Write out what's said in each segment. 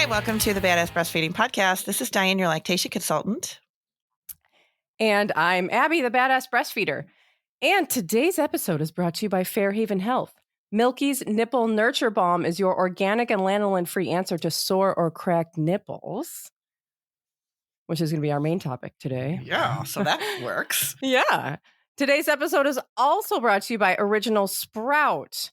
Hi, welcome to the Badass Breastfeeding Podcast. This is Dianne, your lactation consultant. And I'm Abby, the Badass Breastfeeder. And today's episode is brought to you by Fairhaven Health. Milky's Nipple Nurture Balm is your organic and lanolin-free answer to sore or cracked nipples, which is going to be our main topic today. Yeah, so that works. Yeah. Today's episode is also brought to you by Original Sprout.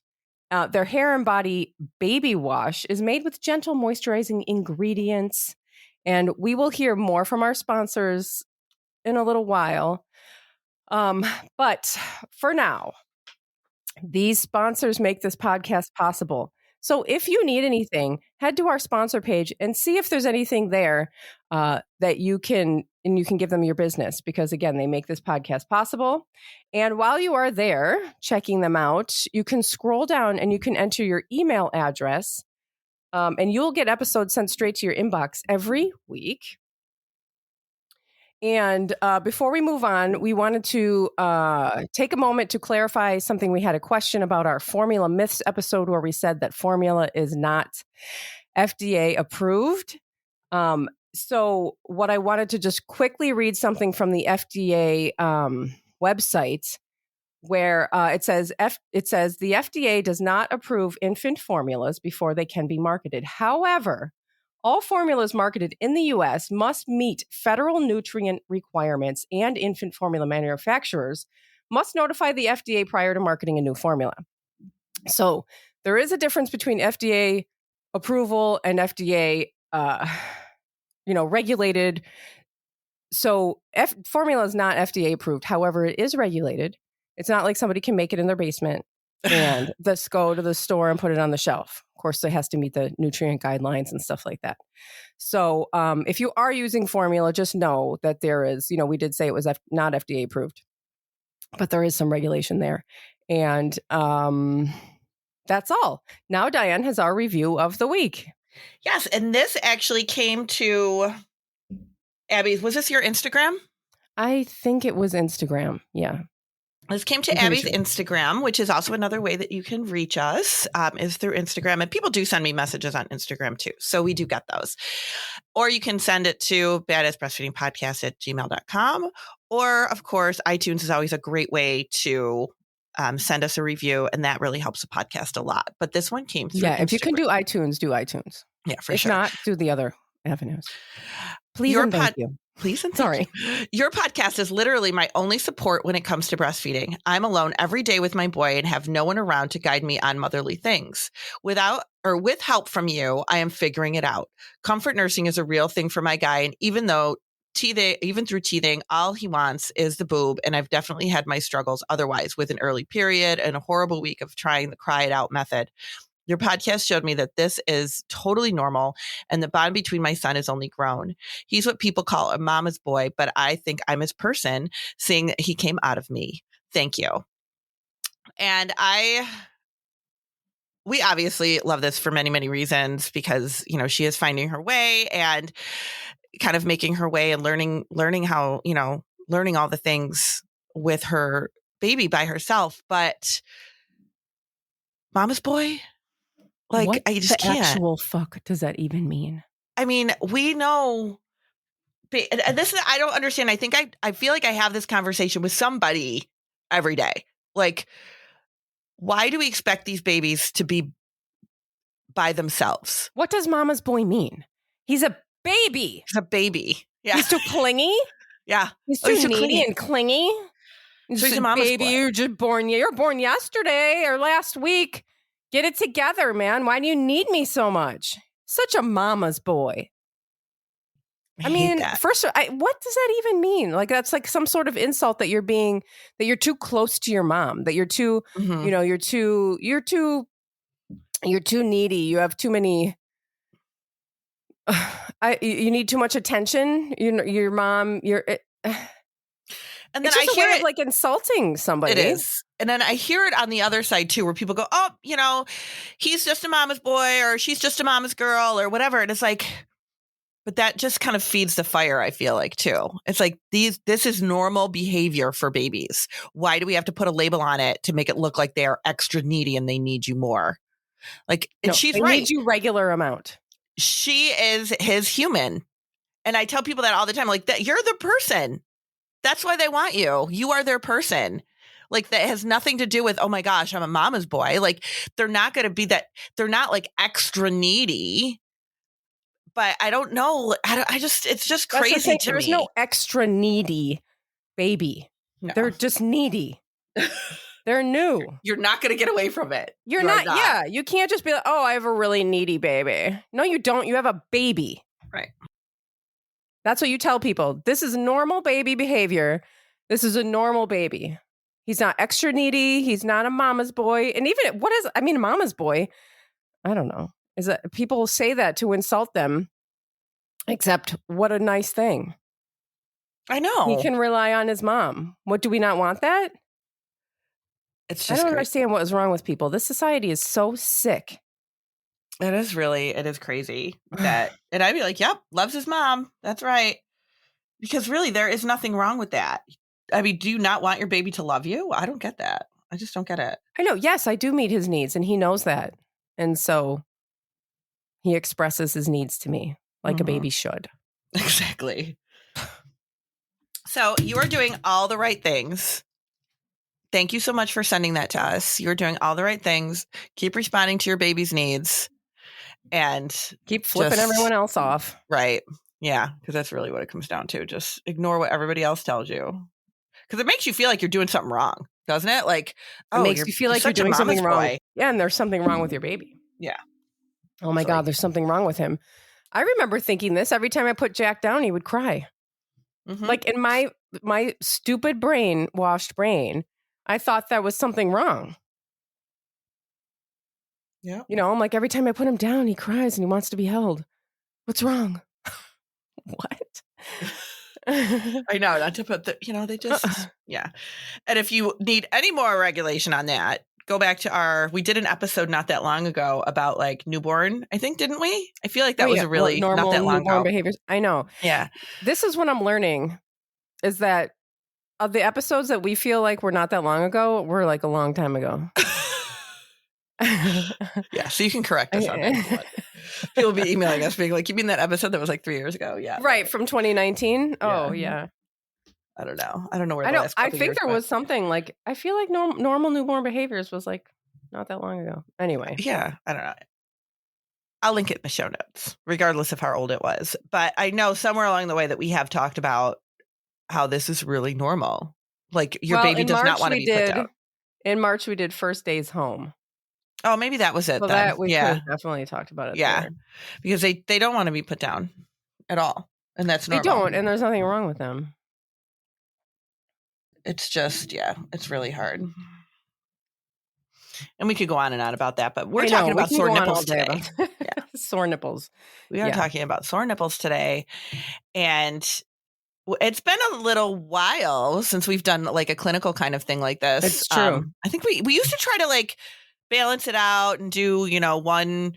Their hair and body baby wash is made with gentle moisturizing ingredients. And we will hear more from our sponsors in a little while. But for now, these sponsors make this podcast possible. So if you need anything, head to our sponsor page and see if there's anything there that you can give them your business, because again, they make this podcast possible. And while you are there checking them out, you can scroll down and you can enter your email address, and you'll get episodes sent straight to your inbox every week. And before we move on, we wanted to take a moment to clarify something. We had a question about our formula myths episode where we said that formula is not FDA approved. So what I wanted to just quickly read something from the FDA website where it says the FDA does not approve infant formulas before they can be marketed. However, all formulas marketed in the U.S. must meet federal nutrient requirements, and infant formula manufacturers must notify the FDA prior to marketing a new formula. So there is a difference between FDA approval and FDA, regulated. So formula is not FDA approved. However, it is regulated. It's not like somebody can make it in their basement and just go to the store and put it on the shelf. Of course, it has to meet the nutrient guidelines and stuff like that. So if you are using formula, just know that there is, we did say it was not FDA approved, but there is some regulation there. And that's all. Now, Dianne has our review of the week. Yes, and this actually came to Abby's. Was this your Instagram? I think it was Instagram. Yeah. This came to Abby's Instagram, which is also another way that you can reach us, is through Instagram. And people do send me messages on Instagram too. So we do get those. Or you can send it to badassbreastfeedingpodcast@gmail.com. Or, of course, iTunes is always a great way to send us a review. And that really helps the podcast a lot. But this one came through Instagram. If you can do iTunes, do iTunes. Yeah, for sure. If not, do the other avenues. Please and thank you. Please and thank you. Your podcast is literally my only support when it comes to breastfeeding. I'm alone every day with my boy and have no one around to guide me on motherly things. With help from you, I am figuring it out. Comfort nursing is a real thing for my guy, and even through teething, all he wants is the boob, and I've definitely had my struggles otherwise with an early period and a horrible week of trying the cry it out method. Your podcast showed me that this is totally normal, and the bond between my son has only grown. He's what people call a mama's boy, but I think I'm his person, seeing that he came out of me. Thank you. And we obviously love this for many, many reasons, because, she is finding her way and kind of making her way and learning how, learning all the things with her baby by herself. But mama's boy? What I just can't. Actual fuck does that even mean? I mean, we know, and this is, I don't understand. I think I feel like I have this conversation with somebody every day. Like, why do we expect these babies to be by themselves? What does mama's boy mean? He's a baby. He's a baby. Yeah. He's too clingy. Yeah. He's too needy and clingy. So he's a mama's baby, boy. You're born yesterday or last week. Get it together, man. Why do you need me so much? Such a mama's boy. I mean, first, what does that even mean? Like, that's like some sort of insult that you're too close to your mom, that you're too, you're too needy. You have too many, you need too much attention. Your mom, and then I hear it like insulting somebody. It is. And then I hear it on the other side too, where people go, oh, he's just a mama's boy, or she's just a mama's girl, or whatever. And it's like, but that just kind of feeds the fire, I feel like, too. It's like this is normal behavior for babies. Why do we have to put a label on it to make it look like they are extra needy and they need you more? Like, and she's they right. Need you regular amount. she is his human. And I tell people that all the time, like, that you're the person. That's why they want you. You are their person. Like, that has nothing to do with, oh my gosh, I'm a mama's boy. Like, they're not going to be that. They're not like extra needy. But I don't know. It's just crazy to me. There's no extra needy baby. No. They're just needy. They're new. You're not going to get away from it. You're not. Yeah. You can't just be like, oh, I have a really needy baby. No, you don't. You have a baby. Right. That's what you tell people. This is normal baby behavior. This is a normal baby. He's not extra needy. He's not a mama's boy. And even a mama's boy? I don't know. Is that people say that to insult them, except what a nice thing. I know. He can rely on his mom. What, do we not want that? It's just I don't understand what is wrong with people. This society is so sick. It is crazy that, and I'd be like, yep, loves his mom. That's right. Because really, there is nothing wrong with that. I mean, do you not want your baby to love you? I don't get that. I just don't get it. I know. Yes, I do meet his needs, and he knows that. And so he expresses his needs to me like a baby should. Exactly. So you are doing all the right things. Thank you so much for sending that to us. You're doing all the right things. Keep responding to your baby's needs. And keep flipping everyone else off. Right. Yeah. Because that's really what it comes down to. Just ignore what everybody else tells you. Because it makes you feel like you're doing something wrong, doesn't it? Like, it makes you feel like you're doing something wrong. Yeah. And there's something wrong with your baby. Yeah. Oh my God, there's something wrong with him. I remember thinking this every time I put Jack down, he would cry. Mm-hmm. Like in my stupid washed brain, I thought that was something wrong. Yeah. You know, I'm like, every time I put him down, he cries and he wants to be held. What's wrong? What? I know, not to put they just, yeah. And if you need any more regulation on that, go back to we did an episode not that long ago about like newborn, I think, didn't we? I feel like that was a really normal not that long newborn ago. Behaviors. I know. Yeah. This is what I'm learning is that of the episodes that we feel like were not that long ago, we're like a long time ago. Yeah, so you can correct us on that. People will be emailing us being like, you mean that episode that was like 3 years ago? Yeah. Right, from 2019? Oh, yeah. I don't know where the last couple I think there was something like, I feel like normal newborn behaviors was like not that long ago. Anyway. Yeah, I don't know. I'll link it in the show notes, regardless of how old it was. But I know somewhere along the way that we have talked about how this is really normal. Like your baby does not want to be put down. In March, we did first days home. Oh, maybe that was it. Well, then. That we definitely talked about it. Yeah, there. Because they don't want to be put down at all, and that's normal. They don't, and there's nothing wrong with them. It's just, it's really hard. And we could go on and on about that, but we're talking about sore nipples today. Yeah. Sore nipples. We are talking about sore nipples today, and it's been a little while since we've done like a clinical kind of thing like this. It's true. I think we used to try to like balance it out and do, one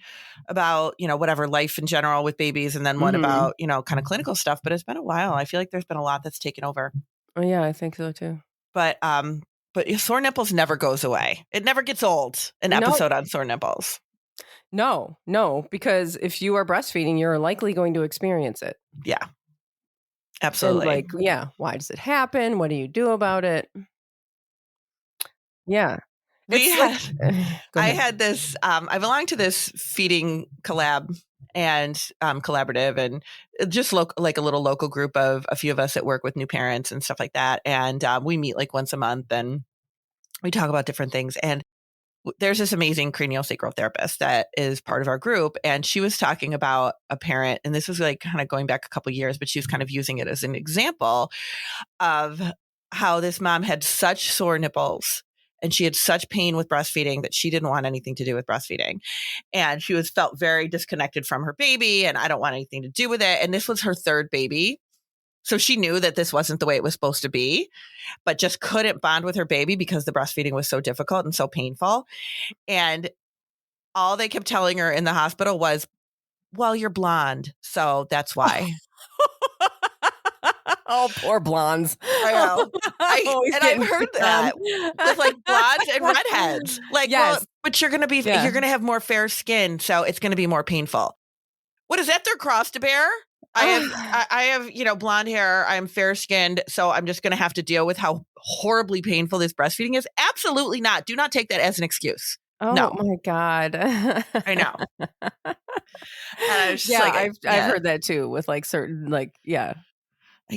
about, whatever life in general with babies and then one about, kind of clinical stuff. But it's been a while. I feel like there's been a lot that's taken over. Oh, yeah, I think so, too. But sore nipples never goes away. It never gets old, an episode on sore nipples. No, because if you are breastfeeding, you're likely going to experience it. Yeah, absolutely. And why does it happen? What do you do about it? Yeah. I had this, I belong to this feeding collab and collaborative and just like a little local group of a few of us that work with new parents and stuff like that. And we meet like once a month and we talk about different things. And there's this amazing craniosacral therapist that is part of our group. And she was talking about a parent, and this was like kind of going back a couple of years, but she was kind of using it as an example of how this mom had such sore nipples and she had such pain with breastfeeding that she didn't want anything to do with breastfeeding. And she felt very disconnected from her baby and I don't want anything to do with it. And this was her third baby. So she knew that this wasn't the way it was supposed to be, but just couldn't bond with her baby because the breastfeeding was so difficult and so painful. And all they kept telling her in the hospital was, well, you're blonde. So that's why. Oh, poor blondes. I know. I've heard that with like blondes and redheads. Like, yes. Well, but you're going to have more fair skin. So it's going to be more painful. What is that, their cross to bear? I have, blonde hair. I'm fair skinned. So I'm just going to have to deal with how horribly painful this breastfeeding is. Absolutely not. Do not take that as an excuse. Oh no. my God. I know. And I was just I've heard that too with like certain, I can't.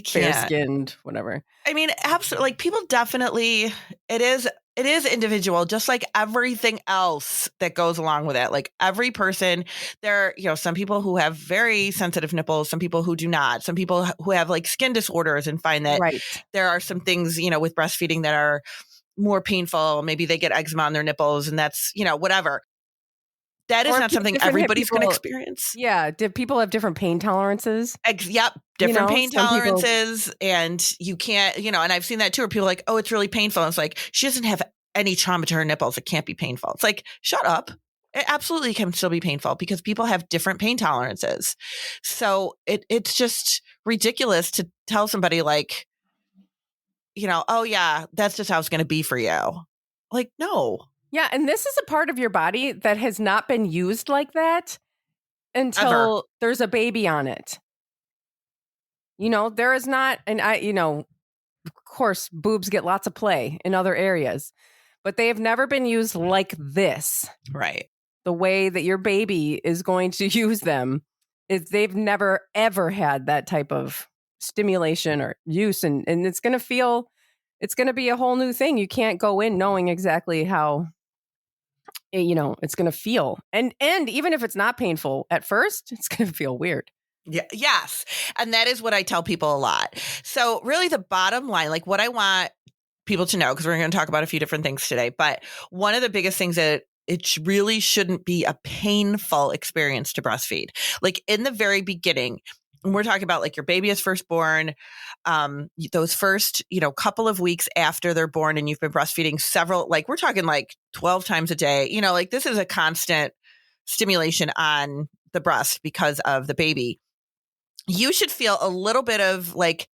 Fair skinned, whatever. I mean, absolutely. Like people definitely, it is individual, just like everything else that goes along with it. Like every person there, some people who have very sensitive nipples, some people who do not, some people who have like skin disorders and find that there are some things, with breastfeeding that are more painful. Maybe they get eczema on their nipples and that's, whatever. That is not something everybody's going to experience. Yeah. People have different pain tolerances? Yep. Different pain tolerances. And you can't, and I've seen that too, where people are like, oh, it's really painful. And it's like, she doesn't have any trauma to her nipples. It can't be painful. It's like, shut up. It absolutely can still be painful because people have different pain tolerances. So it's just ridiculous to tell somebody like, oh yeah, that's just how it's going to be for you. Like, no. Yeah, and this is a part of your body that has not been used like that until there's a baby on it. There is not, and of course, boobs get lots of play in other areas, but they have never been used like this. Right. The way that your baby is going to use them is they've never, ever had that type of stimulation or use. And it's going to be a whole new thing. You can't go in knowing exactly how it's going to feel. And even if it's not painful at first, it's going to feel weird. Yeah. Yes. And that is what I tell people a lot. So really the bottom line, like what I want people to know, because we're going to talk about a few different things today, but one of the biggest things that it really shouldn't be a painful experience to breastfeed. Like in the very beginning, and we're talking about like your baby is first born, those first, couple of weeks after they're born and you've been breastfeeding several, like we're talking like 12 times a day, like this is a constant stimulation on the breast because of the baby. You should feel a little bit of like,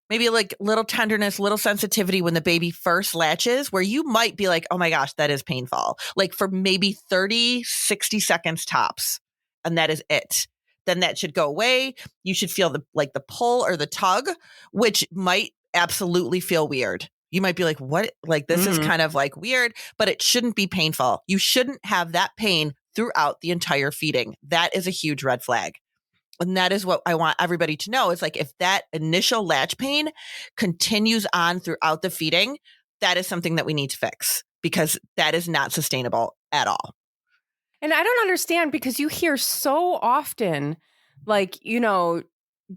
maybe like little tenderness, little sensitivity when the baby first latches, where you might be like, oh my gosh, that is painful. Like for maybe 30, 60 seconds tops. And that is it. Then that should go away. You should feel the pull or the tug, which might absolutely feel weird. You might be like, what? Like this is kind of like weird, but it shouldn't be painful. You shouldn't have that pain throughout the entire feeding. That is a huge red flag. And that is what I want everybody to know. It's like if that initial latch pain continues on throughout the feeding, that is something that we need to fix because that is not sustainable at all. And I don't understand because you hear so often, like,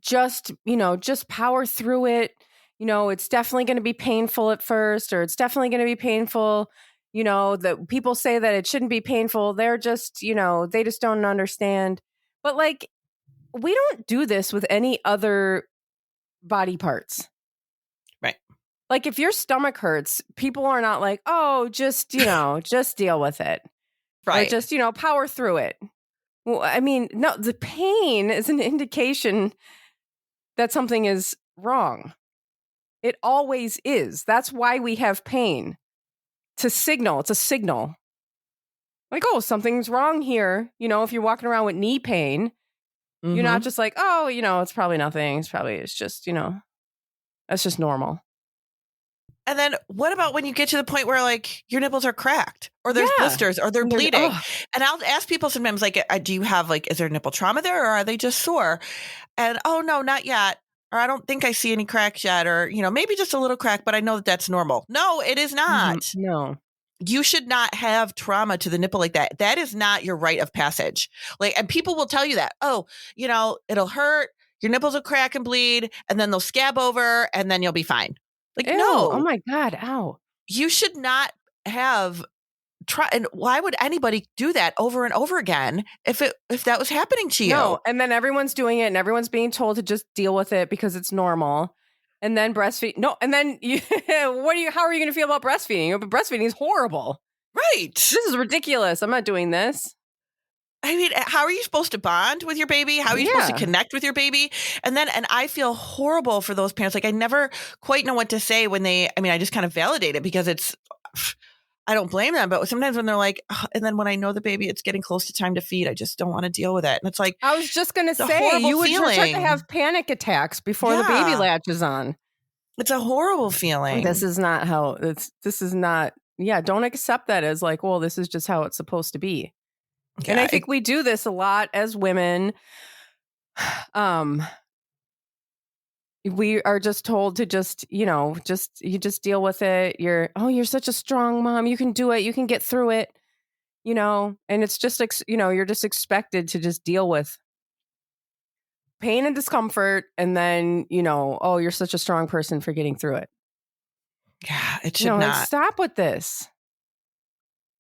just power through it. It's definitely going to be painful at first, or it's definitely going to be painful. That people say that it shouldn't be painful. They're just, they just don't understand. But like, we don't do this with any other body parts. Right. Like if your stomach hurts, people are not like, oh, just, just deal with it. Right. Or just, power through it. Well, I mean, no, the pain is an indication that something is wrong. It always is. That's why we have pain. It's a signal. Like, oh, something's wrong here. If you're walking around with knee pain, you're not just like, oh, it's probably nothing. It's just, that's just normal. And then what about when you get to the point where like your nipples are cracked or there's blisters or they're bleeding? And I'll ask people sometimes like, do you have like, is there nipple trauma there or are they just sore? And oh no, not yet. Or I don't think I see any cracks yet. Or, maybe just a little crack, but I know that that's normal. No, it is not. No. You should not have trauma to the nipple like that. That is not your rite of passage. Like, and people will tell you that, oh, it'll hurt. Your nipples will crack and bleed and then they'll scab over and then you'll be fine. Like, Ew, no. Oh my God. Ow. You should not have and why would anybody do that over and over again if that was happening to you? No, and then everyone's doing it and everyone's being told to just deal with it because it's normal. And then breastfeed. No, and then how are you going to feel about breastfeeding? Breastfeeding is horrible. Right. This is ridiculous. I'm not doing this. I mean, how are you supposed to bond with your baby? How are you supposed to connect with your baby? And I feel horrible for those parents. Like I never quite know what to say when I just kind of validate it because I don't blame them, but sometimes when they're like, "Ugh," and then when I know the baby, it's getting close to time to feed, I just don't want to deal with it. And it's like, I was just going to it's a say, horrible you would start to feeling. have panic attacks before the baby Yeah. latches on. It's a horrible feeling. This is not how this is not. Yeah. Don't accept that as like, well, this is just how it's supposed to be. Yeah, And I think we do this a lot as women. We are just told to just deal with it. You're such a strong mom. You can do it. You can get through it, and it's just, you're just expected to just deal with pain and discomfort. And then, oh, you're such a strong person for getting through it. Yeah, it should not. Like, stop with this.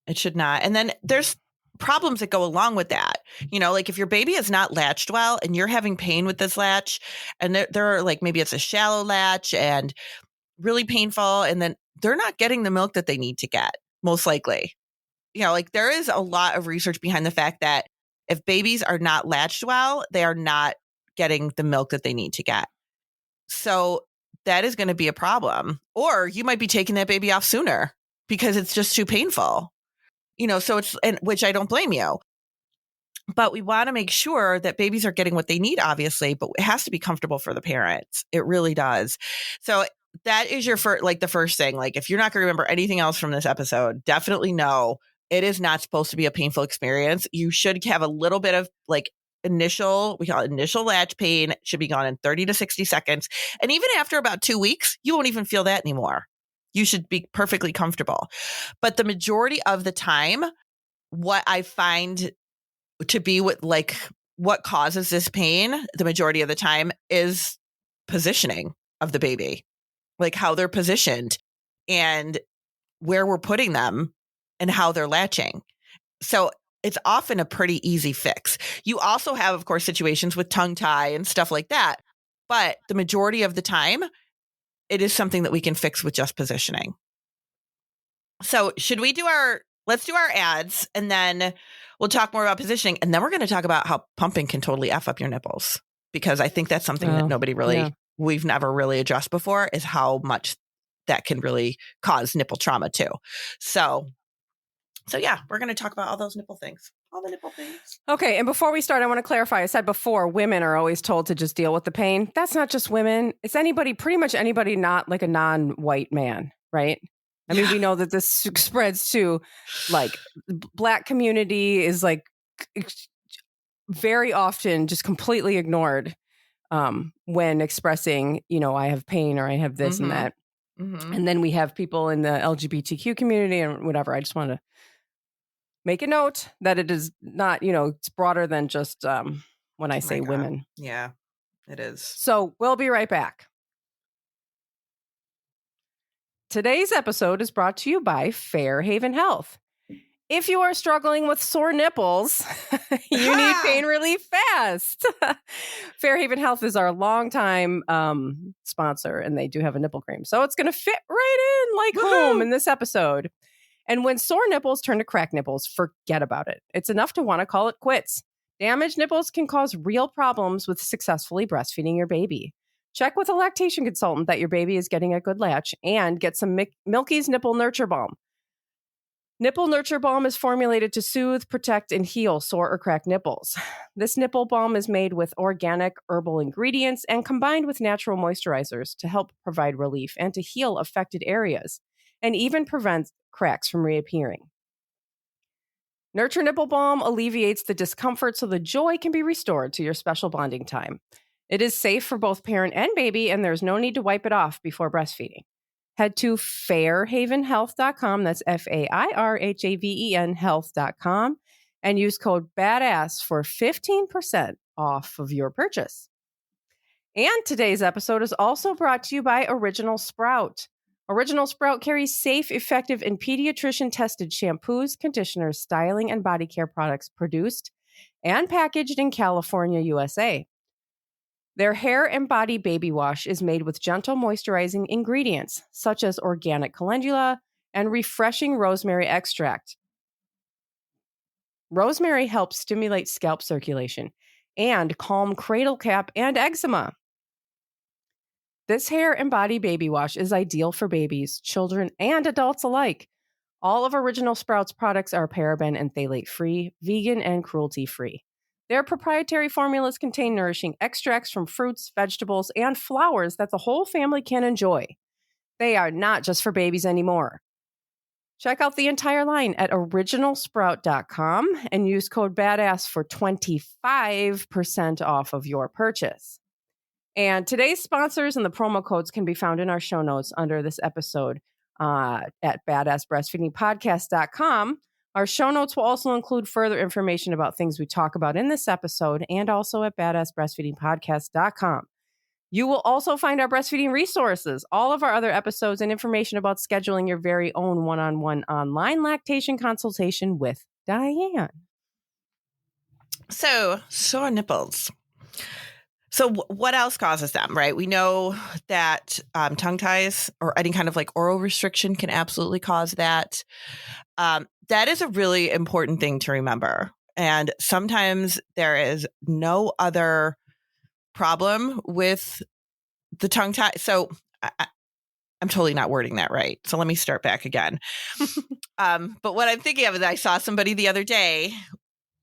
It should not. And then there's problems that go along with that. Like if your baby is not latched well and you're having pain with this latch, and they're like, maybe it's a shallow latch and really painful, and then they're not getting the milk that they need to get, most likely. Like there is a lot of research behind the fact that if babies are not latched well, they are not getting the milk that they need to get. So that is going to be a problem. Or you might be taking that baby off sooner because it's just too painful. So which I don't blame you. But we want to make sure that babies are getting what they need, obviously, but it has to be comfortable for the parents. It really does. So that is the first thing. Like if you're not going to remember anything else from this episode, definitely know it is not supposed to be a painful experience. You should have a little bit of like we call it initial latch pain. It should be gone in 30 to 60 seconds. And even after about 2 weeks, you won't even feel that anymore. You should be perfectly comfortable. But the majority of the time, what I find to be what causes this pain, the majority of the time, is positioning of the baby, like how they're positioned and where we're putting them and how they're latching. So it's often a pretty easy fix. You also have, of course, situations with tongue tie and stuff like that. But the majority of the time, it is something that we can fix with just positioning. So let's do our ads, and then we'll talk more about positioning. And then we're going to talk about how pumping can totally F up your nipples, because I think that's something that we've never really addressed before, is how much that can really cause nipple trauma too. So yeah, we're going to talk about all those nipple things. All the nipple things. Okay. And before we start, I want to clarify. I said before, women are always told to just deal with the pain. That's not just women. It's pretty much anybody not like a non-white man, right? I mean, we know that this spreads to like Black community is like very often just completely ignored when expressing, I have pain or I have this and that. Mm-hmm. And then we have people in the LGBTQ community and whatever. I just want to make a note that it is not, it's broader than just when I say women. Yeah, it is. So we'll be right back. Today's episode is brought to you by Fairhaven Health. If you are struggling with sore nipples, you need pain relief fast. Fairhaven Health is our longtime sponsor, and they do have a nipple cream. So it's going to fit right in like home in this episode. And when sore nipples turn to cracked nipples, forget about it. It's enough to want to call it quits. Damaged nipples can cause real problems with successfully breastfeeding your baby. Check with a lactation consultant that your baby is getting a good latch, and get some Milky's Nipple Nurture Balm. Nipple Nurture Balm is formulated to soothe, protect, and heal sore or cracked nipples. This nipple balm is made with organic herbal ingredients and combined with natural moisturizers to help provide relief and to heal affected areas, and even prevent cracks from reappearing. Nurture Nipple Balm alleviates the discomfort so the joy can be restored to your special bonding time. It is safe for both parent and baby, and there's no need to wipe it off before breastfeeding. Head to fairhavenhealth.com, that's FAIRHAVEN health.com, and use code BADASS for 15% off of your purchase. And today's episode is also brought to you by Original Sprout. Original Sprout carries safe, effective, and pediatrician-tested shampoos, conditioners, styling, and body care products produced and packaged in California, USA. Their hair and body baby wash is made with gentle moisturizing ingredients, such as organic calendula and refreshing rosemary extract. Rosemary helps stimulate scalp circulation and calm cradle cap and eczema. This hair and body baby wash is ideal for babies, children, and adults alike. All of Original Sprouts products are paraben and phthalate free, vegan, and cruelty free. Their proprietary formulas contain nourishing extracts from fruits, vegetables, and flowers that the whole family can enjoy. They are not just for babies anymore. Check out the entire line at originalsprout.com and use code BADASS for 25% off of your purchase. And today's sponsors and the promo codes can be found in our show notes under this episode at badassbreastfeedingpodcast.com. Our show notes will also include further information about things we talk about in this episode and also at badassbreastfeedingpodcast.com. You will also find our breastfeeding resources, all of our other episodes, and information about scheduling your very own one-on-one online lactation consultation with Dianne. So sore nipples. So what else causes them, right? We know that tongue ties or any kind of like oral restriction can absolutely cause that. That is a really important thing to remember. And sometimes there is no other problem with the tongue tie. So I'm totally not wording that right. So let me start back again. But what I'm thinking of is I saw somebody the other day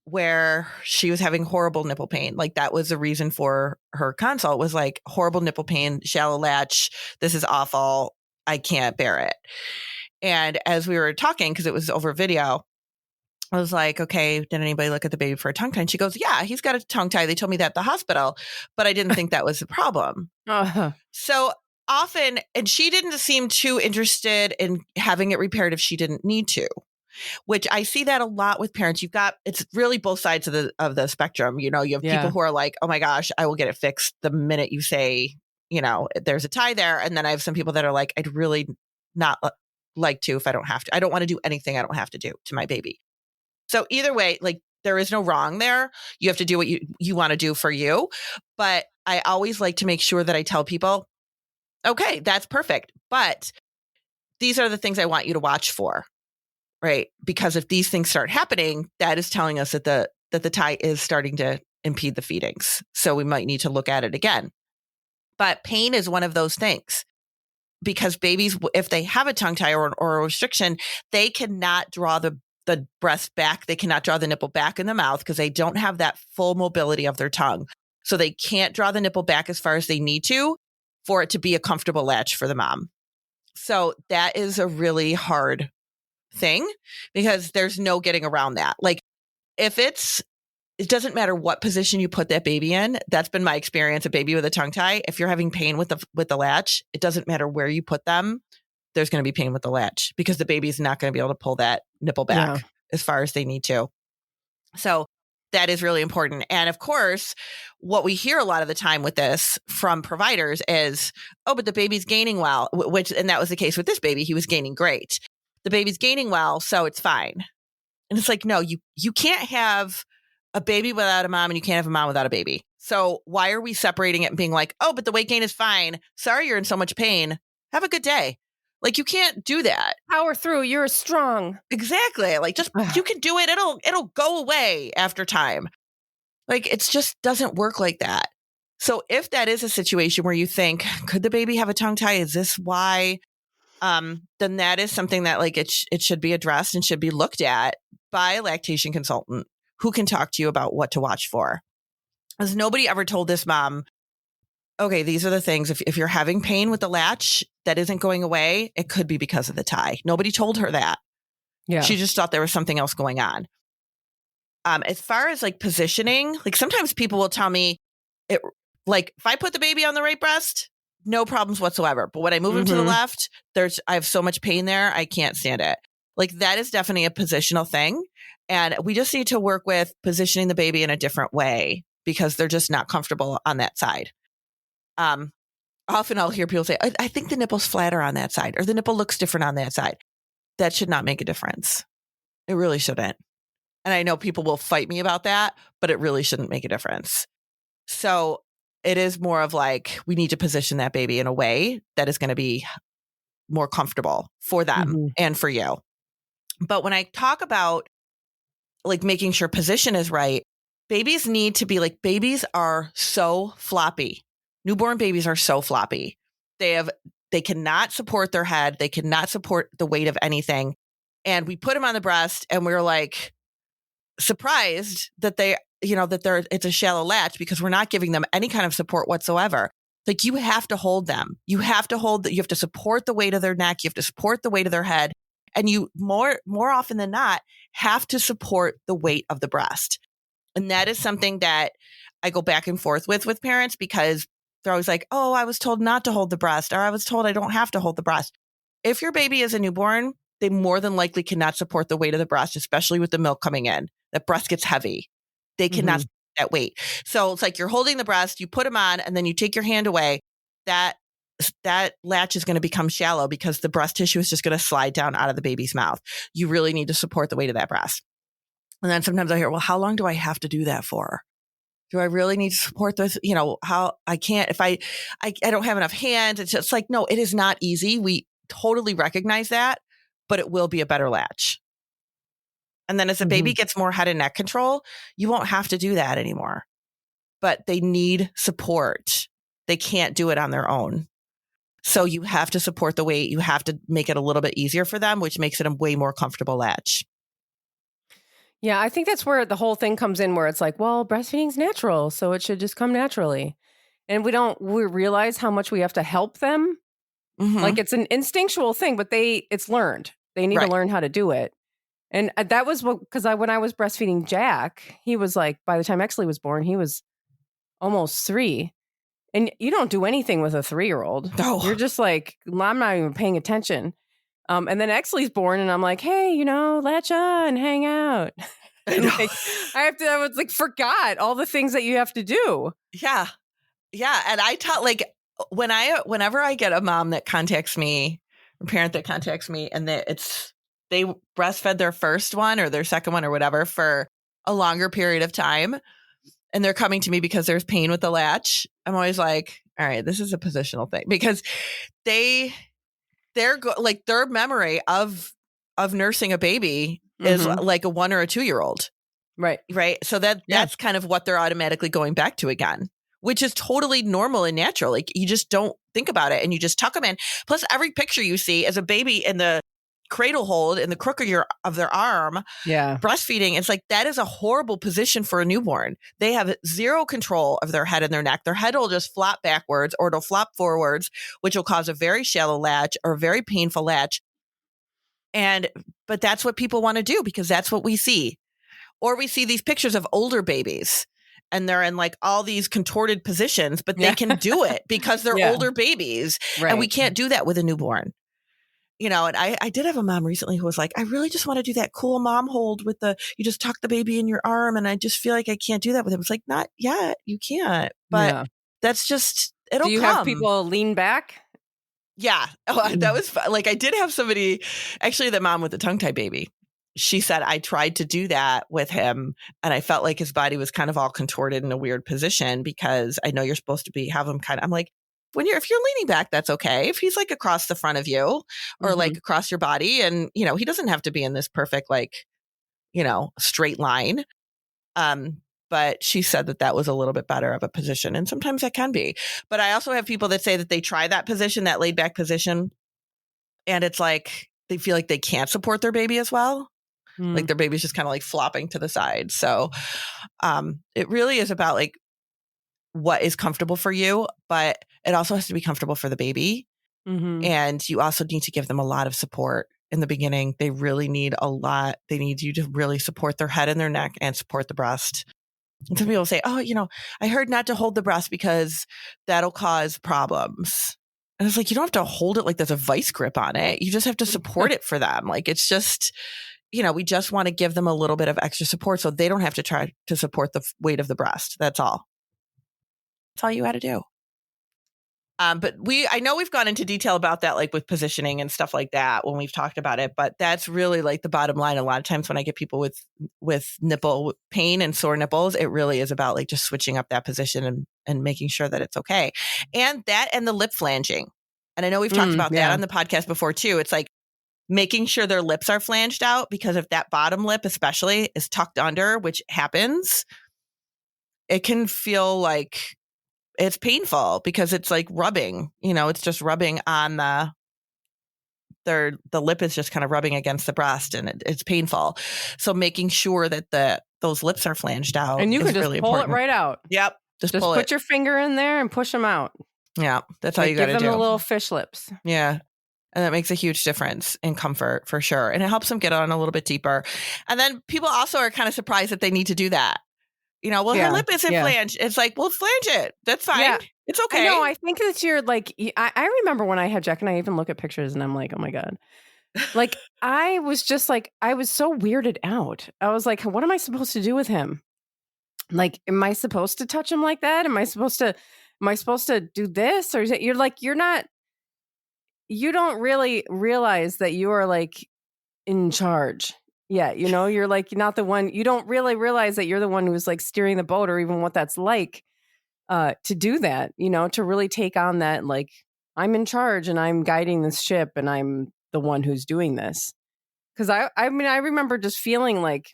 where she was having horrible nipple pain. Like that was the reason for her consult, was like horrible nipple pain, shallow latch. This is awful. I can't bear it. And as we were talking, because it was over video, I was like, okay, did anybody look at the baby for a tongue tie? And she goes, yeah, he's got a tongue tie. They told me that at the hospital, but I didn't think that was the problem. So often, and she didn't seem too interested in having it repaired if she didn't need to, which I see that a lot with parents. It's really both sides of the spectrum. You know, you have people who are like, oh my gosh, I will get it fixed the minute you say, you know, there's a tie there. And then I have some people that are like, I'd really not like to if I don't have to. I don't want to do anything I don't have to do to my baby. So either way, like there is no wrong there. You have to do what you want to do for you. But I always like to make sure that I tell people, okay, that's perfect. But these are the things I want you to watch for, right? Because if these things start happening, that is telling us that the tie is starting to impede the feedings. So we might need to look at it again. But pain is one of those things. Because babies, if they have a tongue tie or an oral restriction, they cannot draw the breast back. They cannot draw the nipple back in the mouth because they don't have that full mobility of their tongue. So they can't draw the nipple back as far as they need to for it to be a comfortable latch for the mom. So that is a really hard thing because there's no getting around that. Like if it doesn't matter what position you put that baby in. That's been my experience. A baby with a tongue tie, if you're having pain with the latch, it doesn't matter where you put them. There's going to be pain with the latch because the baby's not going to be able to pull that nipple back as far as they need to. So that is really important. And of course, what we hear a lot of the time with this from providers is, oh, but the baby's gaining well, and that was the case with this baby. He was gaining great. The baby's gaining well, so it's fine. And it's like, no, you can't have a baby without a mom and you can't have a mom without a baby. So why are we separating it and being like, oh, but the weight gain is fine. Sorry, you're in so much pain. Have a good day. Like you can't do that. Power through. You're strong. Exactly. Like just, you can do it. It'll go away after time. Like it just doesn't work like that. So if that is a situation where you think, could the baby have a tongue tie? Is this why? Then that is something that like it should be addressed and should be looked at by a lactation consultant who can talk to you about what to watch for. Because nobody ever told this mom, okay, these are the things. If you're having pain with the latch that isn't going away, it could be because of the tie. Nobody told her that. Yeah. She just thought there was something else going on. As far as like positioning, like sometimes people will tell me like if I put the baby on the right breast, no problems whatsoever. But when I move him to the left, I have so much pain there. I can't stand it. Like that is definitely a positional thing. And we just need to work with positioning the baby in a different way because they're just not comfortable on that side. Often I'll hear people say, I think the nipple's flatter on that side or the nipple looks different on that side. That should not make a difference. It really shouldn't. And I know people will fight me about that, but it really shouldn't make a difference. So it is more of like, we need to position that baby in a way that is going to be more comfortable for them and for you. But when I talk about like making sure position is right, babies need to be like, babies are so floppy. Newborn babies are so floppy. They cannot support their head. They cannot support the weight of anything. And we put him on the breast and we were like surprised that it's a shallow latch because we're not giving them any kind of support whatsoever. Like you have to hold them. You have to support the weight of their neck. You have to support the weight of their head. And you more often than not have to support the weight of the breast. And that is something that I go back and forth with parents because they're always like, oh, I was told not to hold the breast, or I was told I don't have to hold the breast. If your baby is a newborn, they more than likely cannot support the weight of the breast, especially with the milk coming in. That breast gets heavy. They cannot support that weight. So it's like you're holding the breast, you put them on, and then you take your hand away. That latch is going to become shallow because the breast tissue is just going to slide down out of the baby's mouth. You really need to support the weight of that breast. And then sometimes I hear, well, how long do I have to do that for? Do I really need to support this? How I can't, if I don't have enough hands. It's just like, no, it is not easy. We totally recognize that, but it will be a better latch. And then as the baby gets more head and neck control, you won't have to do that anymore. But they need support. They can't do it on their own. So you have to support the weight. You have to make it a little bit easier for them, which makes it a way more comfortable latch. Yeah, I think that's where the whole thing comes in, where it's like, well, breastfeeding's natural, so it should just come naturally. And we realize how much we have to help them. Like it's an instinctual thing, but it's learned. They need to learn how to do it. And that was because when I was breastfeeding Jack, he was like, by the time Exley was born, he was almost 3. And you don't do anything with a 3-year-old. No. You're just like, I'm not even paying attention. And then Exley's born and I'm like, hey, latch on, hang out. And I was like, forgot all the things that you have to do. Yeah. Yeah. And I tell whenever I get a mom that contacts me, a parent that contacts me, and they breastfed their first one or their second one or whatever for a longer period of time, and they're coming to me because there's pain with the latch, I'm always like, all right, this is a positional thing, because their memory of nursing a baby is like a 1 or a 2-year-old. Right. So that's kind of what they're automatically going back to again, which is totally normal and natural. Like you just don't think about it and you just tuck them in. Plus every picture you see is a baby in the cradle hold in the crook of their arm. Yeah. Breastfeeding. It's like, that is a horrible position for a newborn. They have zero control of their head and their neck. Their head will just flop backwards or it'll flop forwards, which will cause a very shallow latch or a very painful latch. But that's what people want to do because that's what we see. Or we see these pictures of older babies and they're in like all these contorted positions, but they can do it because they're older babies. Right. And we can't do that with a newborn. And I did have a mom recently who was like, I really just want to do that cool mom hold with you just tuck the baby in your arm. And I just feel like I can't do that with him. It's like, not yet. You can't. But that's just, it'll come. Do you have people lean back? Yeah. Oh, that was like, I did have somebody, actually the mom with the tongue tied baby. She said, I tried to do that with him and I felt like his body was kind of all contorted in a weird position because I know you're supposed to have him kind of, I'm like, if you're leaning back, that's okay. If he's like across the front of you or like across your body and, he doesn't have to be in this perfect, straight line. But she said that was a little bit better of a position. And sometimes that can be. But I also have people that say that they try that position, that laid back position. And it's like, they feel like they can't support their baby as well. Like their baby's just kind of like flopping to the side. So it really is about like what is comfortable for you, but it also has to be comfortable for the baby. And you also need to give them a lot of support in the beginning. They really need a lot. They need you to really support their head and their neck and support the breast. And some people say, oh, I heard not to hold the breast because that'll cause problems. And it's like, you don't have to hold it like there's a vice grip on it. You just have to support it for them. Like, it's just, we just want to give them a little bit of extra support so they don't have to try to support the weight of the breast. That's all. That's all you got to do. But I know we've gone into detail about that, like with positioning and stuff like that when we've talked about it, but that's really like the bottom line. A lot of times when I get people with nipple pain and sore nipples, it really is about like just switching up that position and making sure that it's okay. And the lip flanging. And I know we've talked about that on the podcast before too. It's like making sure their lips are flanged out, because if that bottom lip especially is tucked under, which happens, it can feel like it's painful because it's like rubbing, it's just rubbing on the lip is just kind of rubbing against the breast and it's painful. So making sure that those lips are flanged out And you is can just really pull important. it right out. Yep. Just pull put your finger in there and push them out. Yeah. That's all you got to do. Give them the little fish lips. Yeah. And that makes a huge difference in comfort for sure. And it helps them get on a little bit deeper. And then people also are kind of surprised that they need to do that. Her lip isn't flanged. It's like, well, flange it. That's fine. Yeah. It's okay. No, I think that you're like, I remember when I had Jack and I even look at pictures and I'm like, oh my God. Like, I was just like, I was so weirded out. I was like, what am I supposed to do with him? Like, am I supposed to touch him like that? Am I supposed to do this? Or is it, you don't really realize that you are like in charge. Yeah. You're like, not the one, you don't really realize that you're the one who's like steering the boat or even what that's like to do that, to really take on that, like, I'm in charge and I'm guiding this ship and I'm the one who's doing this. Cause I remember just feeling like,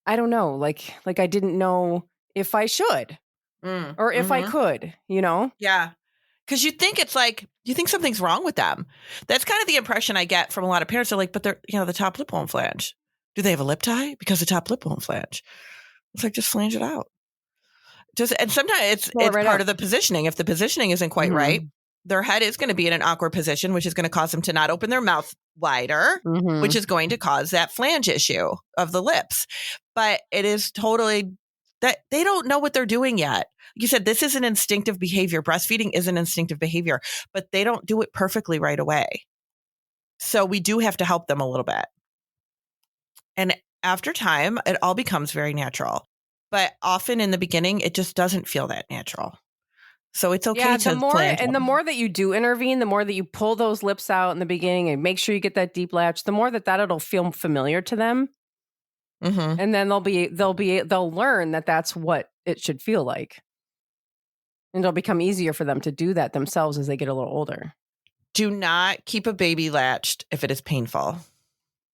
I don't know, like I didn't know if I should or if I could, Yeah. Because you think something's wrong with them. That's kind of the impression I get from a lot of parents. They're like, but they're, the top lip won't flange. Do they have a lip tie? Because the top lip won't flange. It's like, just flange it out. And sometimes it's part of the positioning. If the positioning isn't quite right, their head is going to be in an awkward position, which is going to cause them to not open their mouth wider, which is going to cause that flange issue of the lips. But it is totally that they don't know what they're doing yet. You said this is an instinctive behavior. Breastfeeding is an instinctive behavior, but they don't do it perfectly right away. So we do have to help them a little bit. And after time, it all becomes very natural. But often in the beginning, it just doesn't feel that natural. So it's okay to flange. And the more that you do intervene, the more that you pull those lips out in the beginning and make sure you get that deep latch, the more that it'll feel familiar to them. And then they'll learn that that's what it should feel like. And it'll become easier for them to do that themselves as they get a little older. Do not keep a baby latched if it is painful.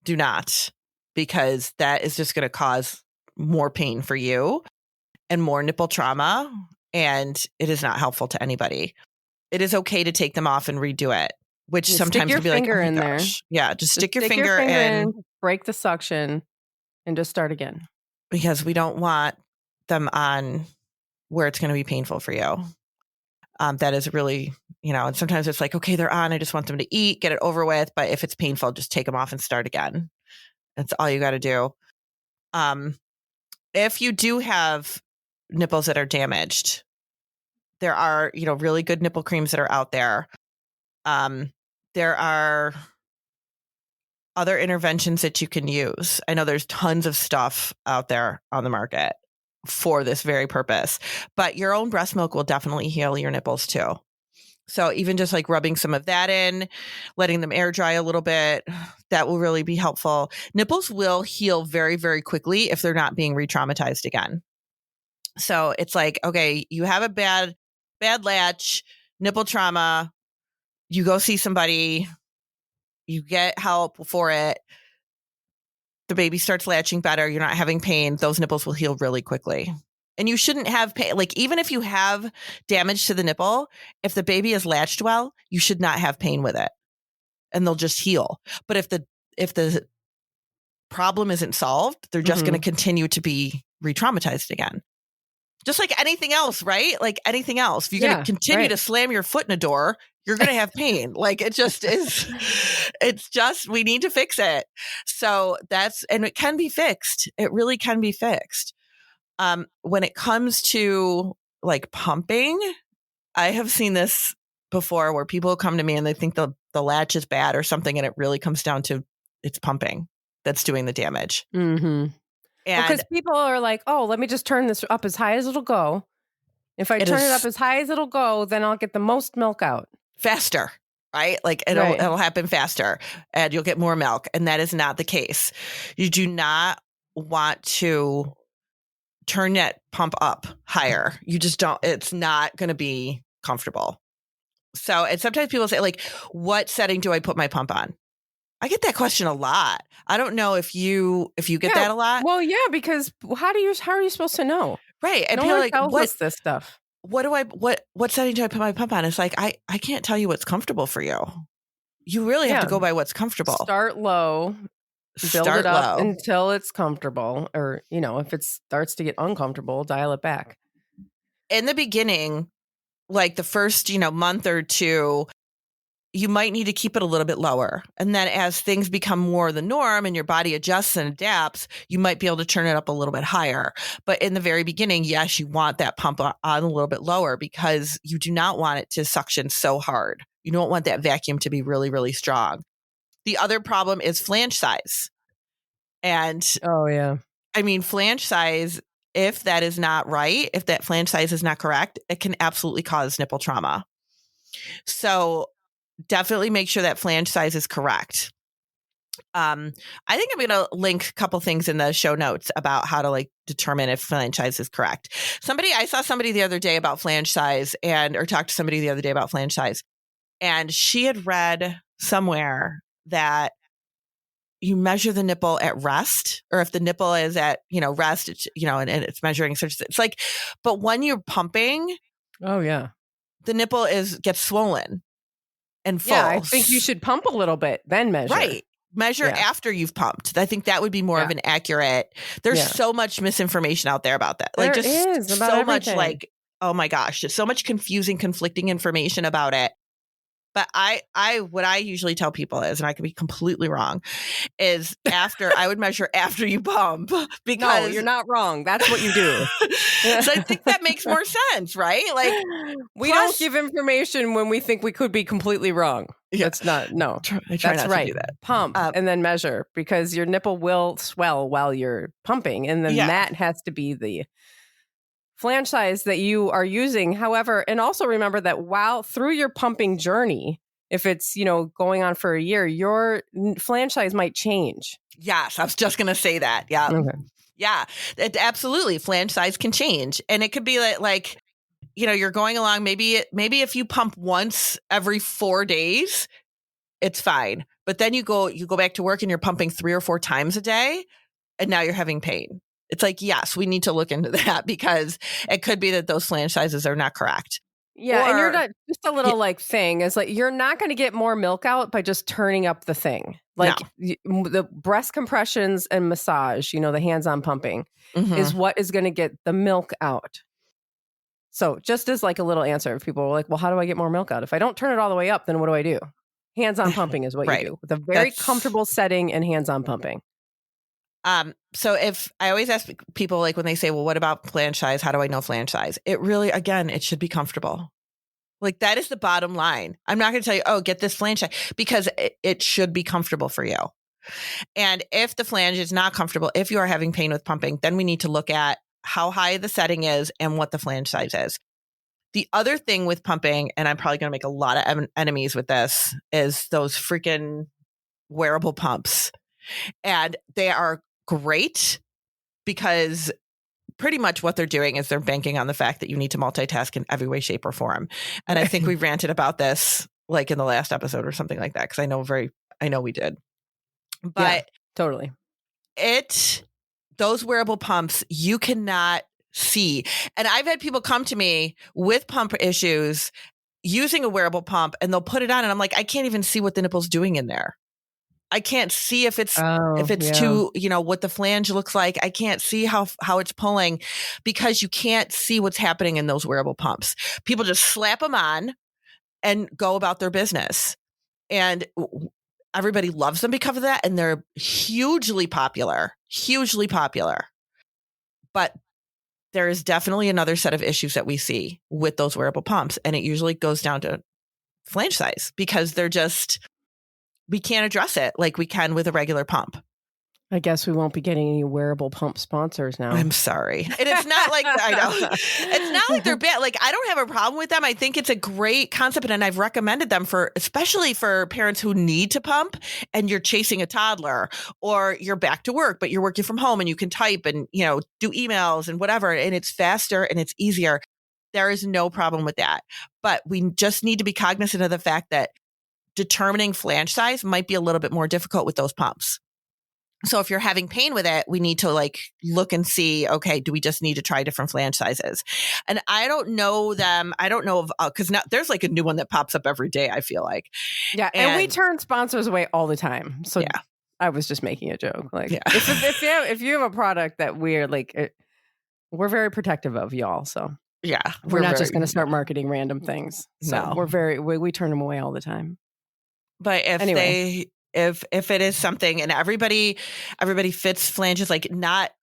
Do not, because that is just going to cause more pain for you and more nipple trauma. And it is not helpful to anybody. It is okay to take them off and redo it, which sometimes can be like, oh my gosh. Yeah, just stick your finger in, break the suction, and just start again. Because we don't want them on where it's going to be painful for you. That is really, and sometimes it's like, okay, they're on. I just want them to eat, get it over with. But if it's painful, just take them off and start again. That's all you got to do. If you do have nipples that are damaged, there are, really good nipple creams that are out there. There are other interventions that you can use. I know there's tons of stuff out there on the market for this very purpose, but your own breast milk will definitely heal your nipples too. So even just like rubbing some of that in, letting them air dry a little bit, that will really be helpful. Nipples will heal very, very quickly if they're not being re-traumatized again. So it's like, okay, you have a bad latch, nipple trauma, you go see somebody, you get help for it, the baby starts latching better, you're not having pain, those nipples will heal really quickly. And you shouldn't have pain. Like, even if you have damage to the nipple, if the baby is latched well, you should not have pain with it. And they'll just heal. But if the problem isn't solved, they're just going to continue to be re-traumatized again. Just like anything else, right? Like anything else. If you're going to continue to slam your foot in a door, you're going to have pain. Like, it just is. It's just, we need to fix it. So and it can be fixed. It really can be fixed. When it comes to like pumping, I have seen this before where people come to me and they think the latch is bad or something, and it really comes down to it's pumping that's doing the damage. And because people are like, oh, let me just turn this up as high as it'll go. If I turn it up as high as it'll go, then I'll get the most milk out faster, right? Like it'll happen faster and you'll get more milk. And that is not the case. You do not want to turn that pump up higher. You just don't, it's not going to be comfortable. So, and sometimes people say, like, what setting do I put my pump on? I get that question a lot. I don't know if you get that a lot. Well, yeah, because how are you supposed to know? Right. And no people one are like, tells us this stuff. what setting do I put my pump on? It's like, I can't tell you what's comfortable for you. You really have to go by what's comfortable. Start low, build it up until it's comfortable. Or, if it starts to get uncomfortable, dial it back. In the beginning, like the first, month or two, you might need to keep it a little bit lower. And then as things become more the norm and your body adjusts and adapts, you might be able to turn it up a little bit higher. But in the very beginning, yes, you want that pump on a little bit lower because you do not want it to suction so hard. You don't want that vacuum to be really, really strong. The other problem is flange size. And flange size, if that is not right, if that flange size is not correct, it can absolutely cause nipple trauma. So definitely make sure that flange size is correct. I think I'm going to link a couple things in the show notes about how to determine if flange size is correct. I saw somebody the other day about flange size or talked to somebody the other day about flange size. And she had read somewhere that you measure the nipple at rest, or if the nipple is at, rest, it's, and it's measuring. It's like, but when you're pumping, the nipple gets swollen and full. Yeah, I think you should pump a little bit, then measure. Right. Measure after you've pumped. I think that would be more of an accurate. There's so much misinformation out there about that. There is about so everything. Much oh my gosh, just so much confusing, conflicting information about it. But what I usually tell people is, and I could be completely wrong, is I would measure after you pump, because no, you're not wrong. That's what you do. So I think that makes more sense, right? Like, we don't give information when we think we could be completely wrong. Yeah. That's not, no. I try that's not right. to do that. Pump and then measure, because your nipple will swell while you're pumping. And then that has to be the flange size that you are using. However, and also remember that through your pumping journey, if it's, going on for a year, your flange size might change. Yes, I was just going to say that. Yeah. Okay. Yeah, absolutely. Flange size can change. And it could be like, you're going along, maybe if you pump once every 4 days, it's fine. But then you go back to work and you're pumping 3 or 4 times a day, and now you're having pain. It's like, yes, we need to look into that, because it could be that those flange sizes are not correct. Yeah, and you're not, just a little thing is you're not going to get more milk out by just turning up the thing. The breast compressions and massage, the hands-on pumping is what is going to get the milk out. So just as a little answer, if people are like, well, how do I get more milk out? If I don't turn it all the way up, then what do I do? Hands-on pumping is what you do, with a very comfortable setting and hands-on pumping. So if I always ask people, when they say, well, what about flange size? How do I know flange size? It really, again, it should be comfortable. That is the bottom line. I'm not going to tell you, oh, get this flange size, because it should be comfortable for you. And if the flange is not comfortable, if you are having pain with pumping, then we need to look at how high the setting is and what the flange size is. The other thing with pumping, and I'm probably going to make a lot of enemies with this, is those freaking wearable pumps. And they are great, because pretty much what they're doing is they're banking on the fact that you need to multitask in every way, shape, or form. And I think we ranted about this in the last episode or something like that, because I know we did. But yeah, totally. Those wearable pumps, you cannot see. And I've had people come to me with pump issues using a wearable pump, and they'll put it on, and I'm like, I can't even see what the nipple's doing in there. I can't see if it's too, what the flange looks like. I can't see how it's pulling, because you can't see what's happening in those wearable pumps. People just slap them on and go about their business. And everybody loves them because of that. And they're hugely popular. But there is definitely another set of issues that we see with those wearable pumps. And it usually goes down to flange size, because we can't address it like we can with a regular pump. I guess we won't be getting any wearable pump sponsors now. I'm sorry. And it's not I know. It's not like they're bad. I don't have a problem with them. I think it's a great concept, and I've recommended them especially for parents who need to pump and you're chasing a toddler, or you're back to work, but you're working from home and you can type and, do emails and whatever, and it's faster and it's easier. There is no problem with that. But we just need to be cognizant of the fact that determining flange size might be a little bit more difficult with those pumps. So if you're having pain with it, we need to like look and see, okay, do we just need to try different flange sizes? And I don't know them. I don't know of, because now there's like a new one that pops up every day, I feel like. Yeah. And we turn sponsors away all the time. So yeah. I was just making a joke. Like, yeah. if you have a product that we're like, we're very protective of y'all. So yeah, we're not just going to start marketing random things. So no. we turn them away all the time. But if it is something, and everybody fits flanges, like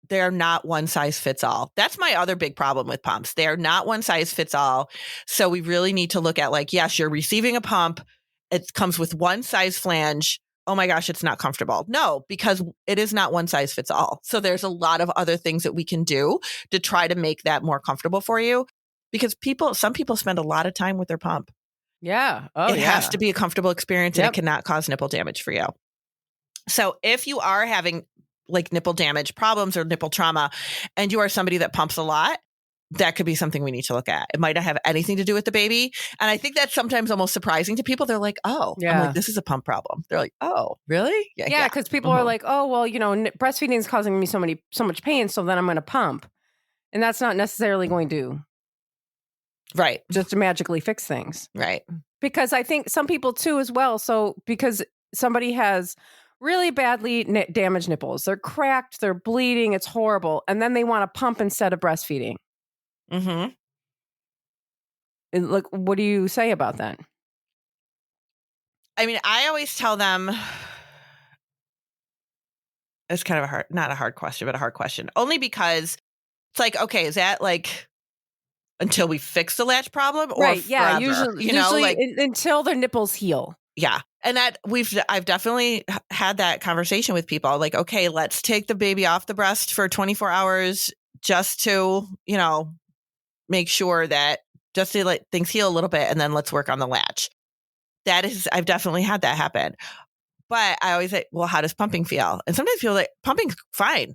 they're not one size fits all. That's my other big problem with pumps. They're not one size fits all. So we really need to look at like, yes, you're receiving a pump. It comes with one size flange. Oh my gosh, it's not comfortable. No, because it is not one size fits all. So there's a lot of other things that we can do to try to make that more comfortable for you, because some people spend a lot of time with their pump. Yeah. It has to be a comfortable experience, and it cannot cause nipple damage for you. So if you are having like nipple damage problems or nipple trauma, and you are somebody that pumps a lot, that could be something we need to look at. It might not have anything to do with the baby. And I think that's sometimes almost surprising to people. They're like, oh, I'm like, this is a pump problem. They're like, oh, really? Yeah. Because people are like, oh, well, breastfeeding is causing me so much pain. So then I'm going to pump. And that's not necessarily going to just magically fix things. Right. Because I think some people too as well. So because somebody has really badly damaged nipples, they're cracked, they're bleeding, it's horrible. And then they want to pump instead of breastfeeding. Mm-hmm. And like, what do you say about that? I mean, I always tell them, it's kind of not a hard question, but a hard question. Only because it's like, okay, is that like until we fix the latch problem, or right? Yeah, forever? usually like, until their nipples heal. Yeah, and I've definitely had that conversation with people. Like, okay, let's take the baby off the breast for 24 hours just to make sure that just to let things heal a little bit, and then let's work on the latch. I've definitely had that happen. But I always say, well, how does pumping feel? And sometimes people like pumping's fine.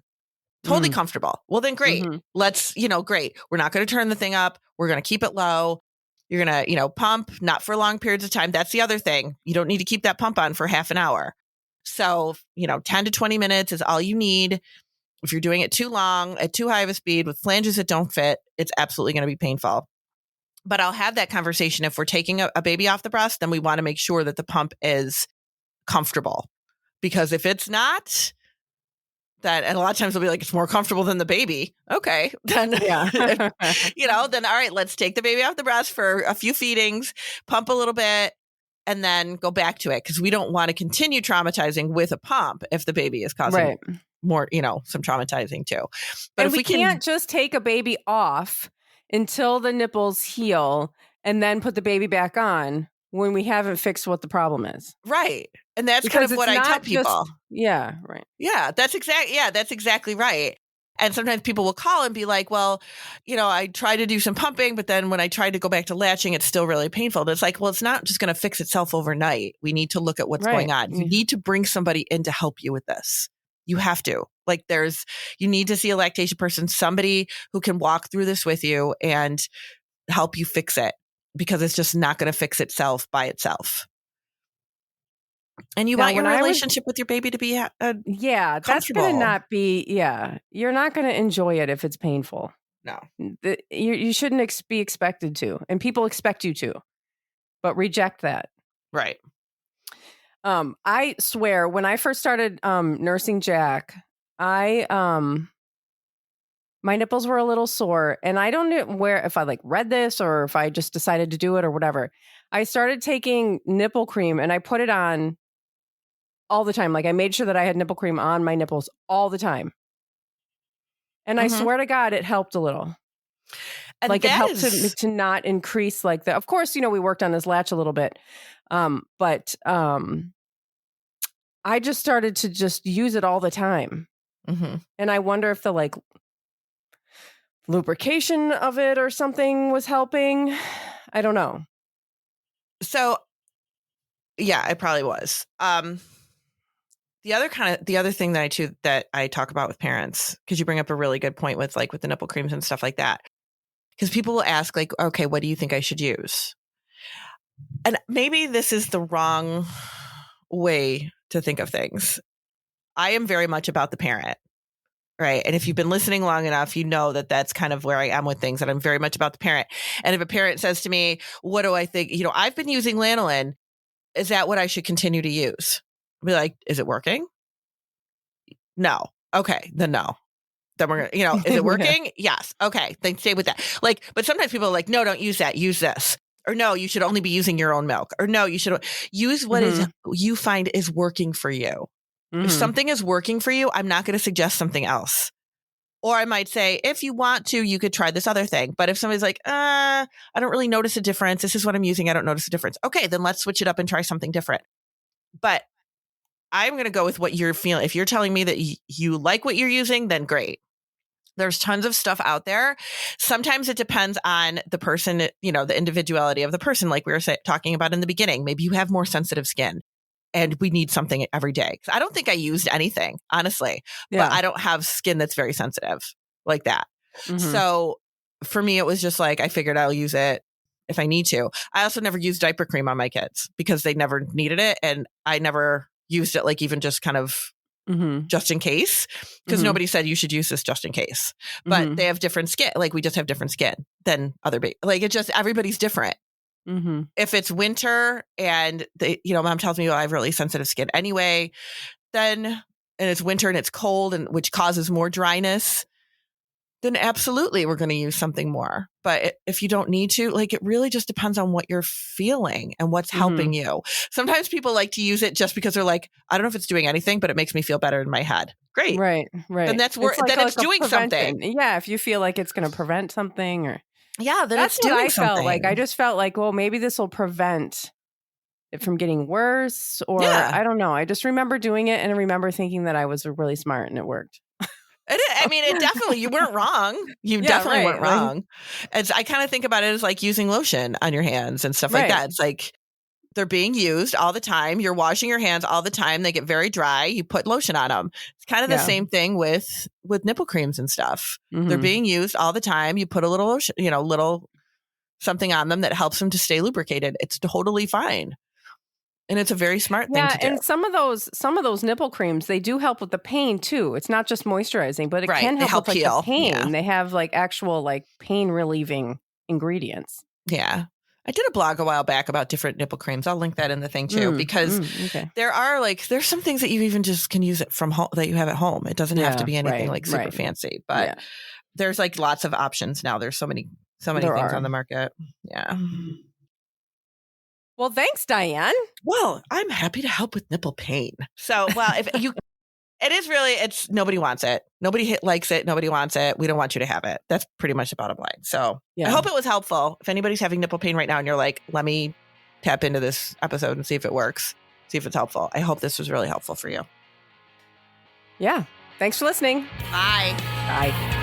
Totally comfortable. Well, then great. Mm-hmm. Let's, great. We're not going to turn the thing up. We're going to keep it low. You're going to, pump, not for long periods of time. That's the other thing. You don't need to keep that pump on for half an hour. So, 10 to 20 minutes is all you need. If you're doing it too long, at too high of a speed with flanges that don't fit, it's absolutely going to be painful. But I'll have that conversation. If we're taking a baby off the breast, then we want to make sure that the pump is comfortable. Because if it's not, and a lot of times they'll be like, it's more comfortable than the baby. Okay. Then, then all right, let's take the baby off the breast for a few feedings, pump a little bit, and then go back to it. Because we don't want to continue traumatizing with a pump if the baby is causing more, some traumatizing too. But and we can't just take a baby off until the nipples heal and then put the baby back on when we haven't fixed what the problem is. Right. And that's kind of what I tell people. Right. Yeah, that's exactly right. And sometimes people will call and be like, well, I tried to do some pumping, but then when I tried to go back to latching, it's still really painful. And it's like, well, it's not just going to fix itself overnight. We need to look at what's going on. You need to bring somebody in to help you with this. You have to. Like you need to see a lactation person, somebody who can walk through this with you and help you fix it, because it's just not going to fix itself by itself. And you want your relationship with your baby to be that's going to not be, you're not going to enjoy it if it's painful. No. You shouldn't be expected to, and people expect you to, but reject that. Right. I swear, when I first started nursing Jack, my nipples were a little sore, and I don't know if I like read this or if I just decided to do it or whatever. I started taking nipple cream and I put it on all the time. Like, I made sure that I had nipple cream on my nipples all the time. And I swear to God, it helped a little. And like, it helped to not increase like the, of course, we worked on this latch a little bit. But I just started to just use it all the time. Mm-hmm. And I wonder if the like lubrication of it or something was helping. I don't know. So, yeah, it probably was. The other thing that I talk about with parents, because you bring up a really good point with the nipple creams and stuff like that, because people will ask like, okay, what do you think I should use? And maybe this is the wrong way to think of things. I am very much about the parent. Right. And if you've been listening long enough, you know that that's kind of where I am with things, that I'm very much about the parent. And if a parent says to me, what do I think? I've been using lanolin. Is that what I should continue to use? I'll be like, is it working? No. Okay. Then no. Then we're going to, is it working? Yes. Okay. Then stay with that. But sometimes people are like, no, don't use that. Use this. Or no, you should only be using your own milk. Or no, you should use what is you find is working for you. If something is working for you, I'm not going to suggest something else. Or I might say, if you want to, you could try this other thing. But if somebody's like, I don't really notice a difference. This is what I'm using. I don't notice a difference. Okay, then let's switch it up and try something different. But I'm going to go with what you're feeling. If you're telling me that you like what you're using, then great. There's tons of stuff out there. Sometimes it depends on the person, the individuality of the person, like we were talking about in the beginning. Maybe you have more sensitive skin. And we need something every day. I don't think I used anything, honestly, but I don't have skin that's very sensitive like that. So for me, it was just like, I figured I'll use it if I need to. I also never used diaper cream on my kids because they never needed it. And I never used it even just kind of just in case, because nobody said you should use this just in case. But they have different skin. We just have different skin than other babies. Everybody's different. If it's winter and mom tells me, I have really sensitive skin anyway, and it's winter and it's cold, and which causes more dryness, then absolutely we're going to use something more. But if you don't need to, it really just depends on what you're feeling and what's helping you. Sometimes people like to use it just because they're like, I don't know if it's doing anything, but it makes me feel better in my head. Great. Right. Then that's then it's doing something. Yeah. If you feel like it's going to prevent something or. Yeah, then that's it's doing what I something. felt like. I just felt like, well, maybe this will prevent it from getting worse, or I don't know. I just remember doing it, and I remember thinking that I was really smart and it worked. It definitely, you weren't wrong. You definitely weren't wrong. I kind of think about it as like using lotion on your hands and stuff like that. It's like they're being used all the time. You're washing your hands all the time. They get very dry. You put lotion on them. It's kind of the same thing with nipple creams and stuff. They're being used all the time. You put a little lotion, little something on them that helps them to stay lubricated. It's totally fine. And it's a very smart thing to do. And some of those nipple creams, they do help with the pain too. It's not just moisturizing, but it can help with heal. The pain. Yeah. They have actual pain relieving ingredients. Yeah. I did a blog a while back about different nipple creams. I'll link that in the thing too, because there are there's some things that you even just can use it from home that you have at home. It doesn't have to be anything super fancy, but there's lots of options now. There's so many things on the market. Yeah. Well, thanks, Dianne. Well, I'm happy to help with nipple pain. So, if you, it's nobody wants it. Nobody likes it. Nobody wants it. We don't want you to have it. That's pretty much the bottom line. So I hope it was helpful. If anybody's having nipple pain right now and you're like, let me tap into this episode and see if it works, see if it's helpful. I hope this was really helpful for you. Yeah. Thanks for listening. Bye. Bye.